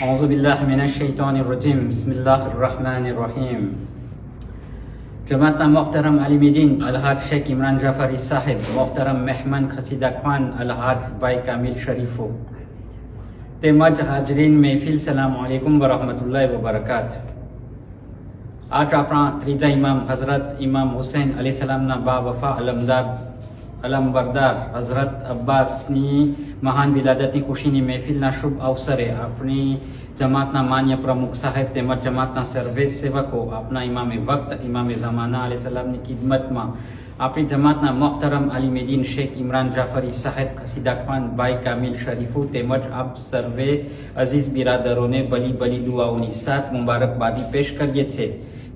औज़ुबिल्लाहि मिनश्शैतानिर्रजीम बिस्मिल्लाहिर्रहमानिर्रहीम। जमातना मोहतरम आलिमीदीन अलहाज शेख इमरान जाफरी साहिब, मोहतरम मेहमान खसीदा खान अलहाज भाई कामिल शरीफो તેમજ હાજરીન મહેફિલ સલામ અલૈકુમ વરહમતુલ્લાહિ વબરકાત। આજ આપણા ત્રીજા ઇમામ હઝરત ઇમામ હુસૈન અલી સલામના બા વફા અલમબરદાર હઝરત અબ્બાસની મહાન વિલાદતની ખુશીની મહેફિલના શુભ અવસરે આપણી જમાતના માન્ય પ્રમુખ સાહેબ તેમજ જમાતના સર્વે સેવકો આપના ઇમામે વક્ત ઇમામે ઝમાના અલી સલામની ખિદમતમાં આપણી જમાતના મોહતરમ આલિમેદીન શેખ ઇમરાન જાફરી સાહેબ ખસીદા ખાન ભાઈ કામિલ શરીફો તેમજ આપ સર્વે અઝીઝ બિરાદરોને ભલી ભલી દુઆઓની સાથ મુબારકબાદી પેશ કરીએ છીએ।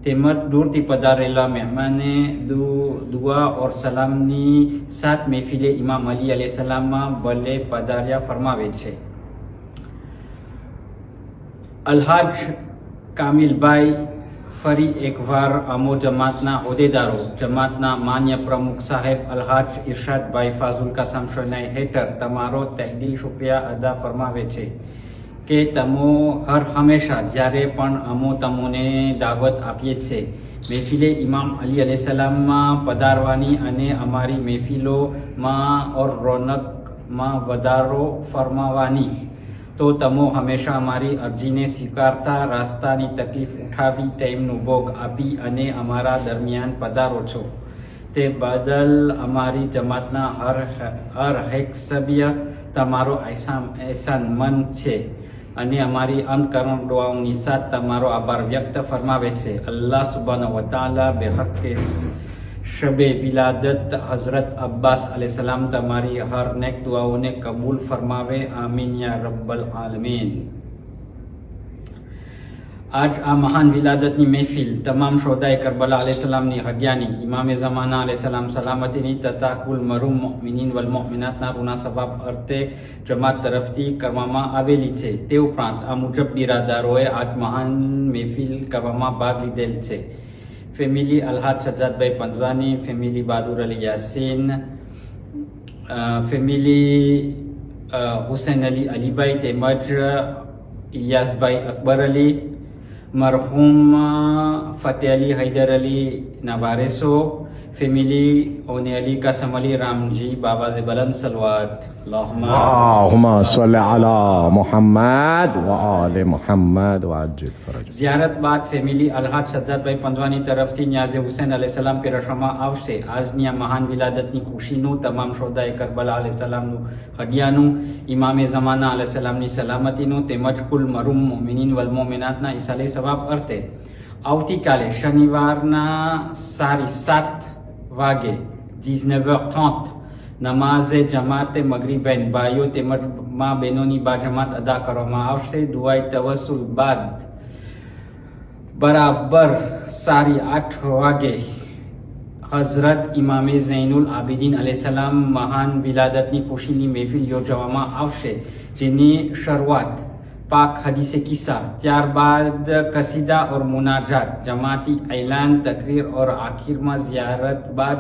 તેમજ દૂરથી પધારેલા મહેમાને દુઆ ઓર સલામની સાથ મહેફિલે ઇમામ અલી અલૈહિ સલામમાં ભલે પધાર્યા ફરમાવે છે। અલ્હાજ કામિલભાઈ ફરી એકવાર અમો જમાતના હોદ્દેદારો જમાતના માન્ય પ્રમુખ સાહેબ અલ્હાજ ઇરશાદભાઈ ફાઝુલ કાસમ શનાઈ હેઠળ તમારો તહેદિલ શુક્રિયા અદા ફરમાવે છે કે તમો હર હંમેશા જ્યારે પણ અમો તમોને દાવત આપીએ છીએ મહેફિલે ઇમામ અલી અલૈહિ સલામમાં પધારવાની અને અમારી મહેફિલોમાં ઓર રોનકમાં વધારો ફરમાવવાની, તો તમો હંમેશા અમારી અરજીને સ્વીકારતા રાસ્તાની તકલીફ ઉઠાવી ટાઈમનો ભોગ આપી અને અમારા દરમિયાન પધારો છો। તે બદલ અમારી જમાતના હર એક સભ્ય તમારો એહસાનમંદ છે અને અમારી અંતકરણ દુઆઓની સાથ તમારો આભાર વ્યક્ત ફરમાવે છે। અલ્લાહ સુબ્હાનહુ વ તઆલા બેહકે શબે વિલાદત હઝરત અબ્બાસ અલૈહિ સલામ તમારી હર નેક દુઆઓને કબૂલ ફરમાવે, આમીન યા રબ્બલ આલમીન। આજ આ મહાન વિલાદતની મહેફિલ તમામ શોદાએ કરબલા અલૈહિ સલામની હડિયાની ઇમામે ઝમાના અલૈહિ સલામ સલામતીની તથા કુલ મરૂમ મોમિનીન વલ મોમિનાતના રૂના સવાબ અર્થે જમાત તરફથી કરવામાં આવેલી છે। તે ઉપરાંત આ મુજબ બિરાદારોએ આજ મહાન મહેફિલ કરવામાં ભાગ લીધેલ છે। ફેમિલી અલ્હાજ સજ્જાદભાઈ પંજવાની, ફેમિલી બહાદુર અલી યાસીન, ફેમિલી હુસૈન અલી અલીભાઈ તેમજ ઇલિયાસભાઈ અકબર અલી, મરહૂમ ફતેહ અલી હૈદર અલી ના વારેસો, ફેમિલી ઓને અલી કાસમ અલી રામજી બાબાઝે બલંદ સલવાત અલ્લાहुम्मा સલ્લી અલા મુહમ્મદ વ આલે મુહમ્મદ વ અજ્જિલ ફરજ। ઝિયારત બાદ ફેમિલી અલ્હાજ સજ્જાદભાઈ પંજવાની તરફથી ન્યાઝે હુસૈન અલૈહિ સલામ પીરસવામાં આવશે। આજની આ મહાન વિલાદતની ખુશીનું તમામ શોદાએ કરબલા અલૈહિ સલામનું હડિયાનું, ઇમામે ઝમાના અલૈહિ સલામની સલામતીનું તેમજ કુલ મરૂમ મોમિનીન વલ મોમિનાતના ઈસાલે સવાબ અર્થે આવતીકાલે શનિવારના 7:30 વાગે 19h30 નમાઝે જમાતે મગરીબૈન ભાઈઓ તેમજ મા બહેનોની બાજમાત અદા કરવામાં આવશે। દુઆએ તવસ્સુલ બાદ બરાબર 8:30 વાગે હઝરત ઇમામે ઝૈનુલ આબિદીન અલૈહિ સલામ મહાન વિલાદતની ખુશીની મહેફિલ યોજવામાં આવશે, જેની શરૂઆત पाक हदीसे किस्सा, ત્યારબાદ કસીદા और मुनाजात, जमाती ऐलान, तकरीर और आखिर में ज़ियारत बाद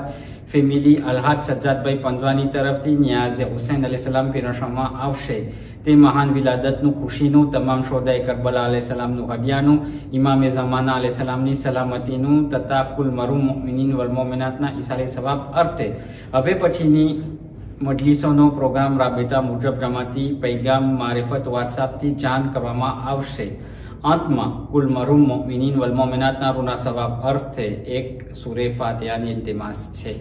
ફેમિલી અલ્હાજ સજ્જાદભાઈ પંજવાની તરફથી ન્યાઝે હુસૈન અલૈહિ સલામ પીરસવામાં આવશે। તે મહાન વિલાદતનું ખુશીનું, તમામ શોદાએ કરબલા અલૈહિ સલામનું હડિયાનું, ઇમામે ઝમાના અલૈહિ સલામની સલામતીનું તથા કુલ મરૂમ મોમિનીન વલ મોમિનાતના ઈસાલે સવાબ અર્થે હવે પછીની મજલિસોનો પ્રોગ્રામ રાબેતા મુજબ જમાતી પૈગામ મારિફત વોટ્સએપથી જાણ કરવામાં આવશે। અંતમાં કુલ મરૂમ મોમિનીન વલ મોમિનાતના રૂના સવાબ અર્થે એક સૂરે ફાતિહાની ઇલ્તિમાસ છે।